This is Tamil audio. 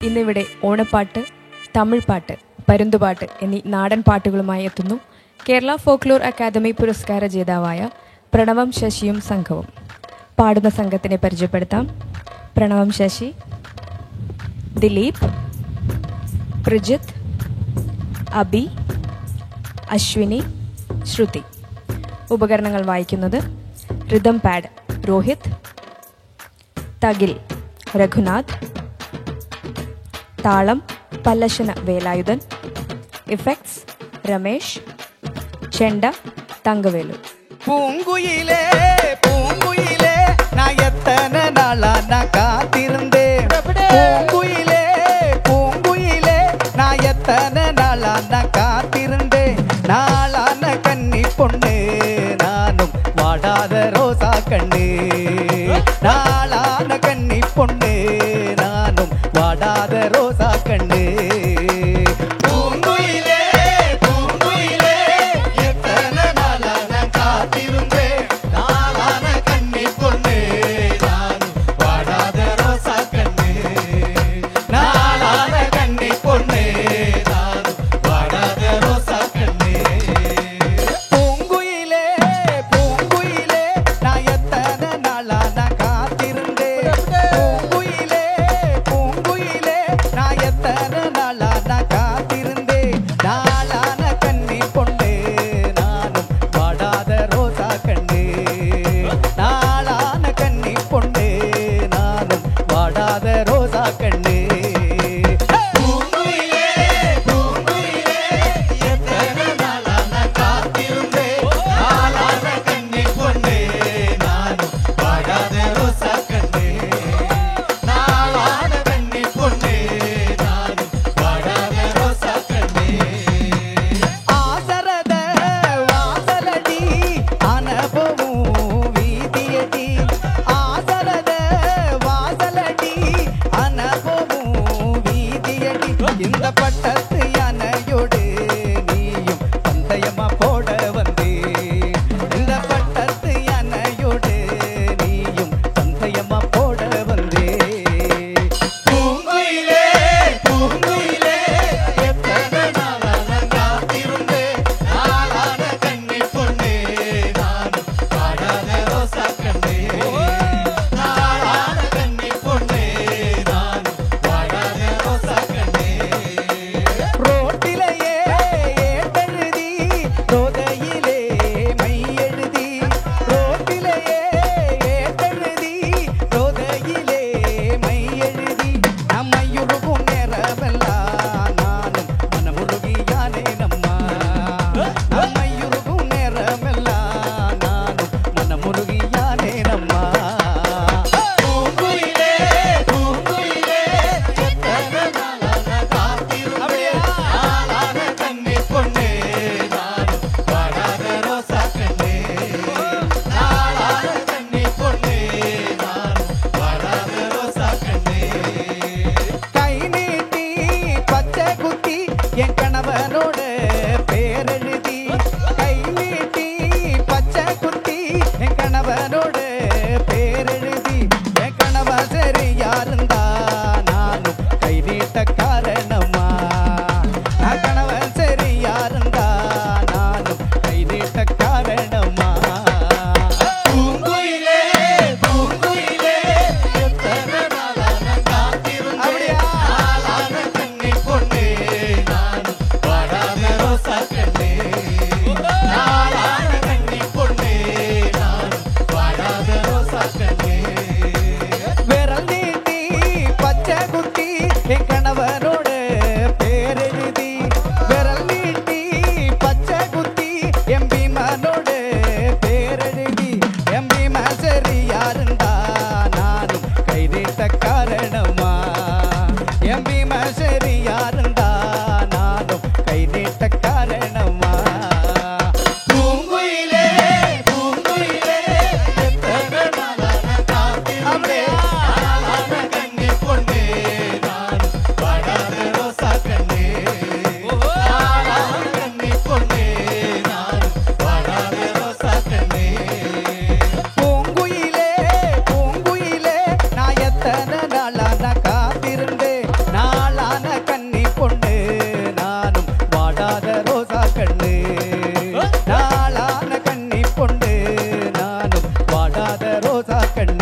ഇന്നിവിടെ ഓണപ്പാട്ട്, തമിഴ് പാട്ട്, പരുന്തുപാട്ട് എന്നീ നാടൻ പാട്ടുകളുമായി എത്തുന്നു കേരള ഫോക്ലോർ അക്കാദമി പുരസ്കാര ജേതാവായ പ്രണവം ശശിയും സംഘവും. പാടുന്ന സംഘത്തിനെ പരിചയപ്പെടുത്താം. പ്രണവം ശശി, ദിലീപ്, പ്രജിത്ത്, അബി, അശ്വിനി, ശ്രുതി. ഉപകരണങ്ങൾ വായിക്കുന്നത് റിതം പാഡ് രോഹിത്, തകിൽ രഘുനാഥ്, താളം പല്ലശന വേലായുധൻ, ഇഫക്ട്സ് രമേശ്, ചെണ്ട തങ്കവേലു. பூங்குயிலே பூங்குயிலே நான் எத்தனை நாளா நான் காத்திருந்தேன். பூங்குயிலே பூங்குயிலே நான் எத்தனை நாளா நான் காத்திருந்தேன். நாளான கன்னி பொண்ணு நானும் வாடாத ரோசா கண்ணு. நாளான கன்னி பொண்ணு நானும் வாடாத ரோசா கண்ணு. இந்த பட்டத்து யானையோடு நீயும் பந்தயமா போட வந்தே. இந்த பட்டத்து யானையோடு நீயும் பந்தயமா போட வந்தே. பூங்குயிலே பூங்குயிலே எத்தனை நாளா நான் காத்திருந்தேன். நாளான கன்னி பொண்ணே நானும் பாடாத ரோசா கண்ணே. நாளான கன்னி பொண்ணே நானும் பாடாத ரோசா கண்ணே. ரோட்டிலேயே ஏட்டெழுதி ரோதையிலே மை எழுதி. ரோட்டிலேயே ஏட்டெழுதி ரோதையிலே மை எழுதி. நம்மையுருகும் நேரமெல்லாம் நானும் மனமுருகியானே நம்மா. நம்மையுருகும் நேரமெல்லாம் நானும் மனமுருகியானே நம்மா. பூங்குயிலே பூங்குயிலே எத்தனை நாளா நான் காத்திருந்தேன். நாளான கன்னி பொண்ணே நானும் வாடாத ரோசா கண்ணே. நாளான கன்னி பொண்ணே நானும் வாடாத ரோசா கண்ணே. கை நீட்டி வாடாத ரோசா கண்ணு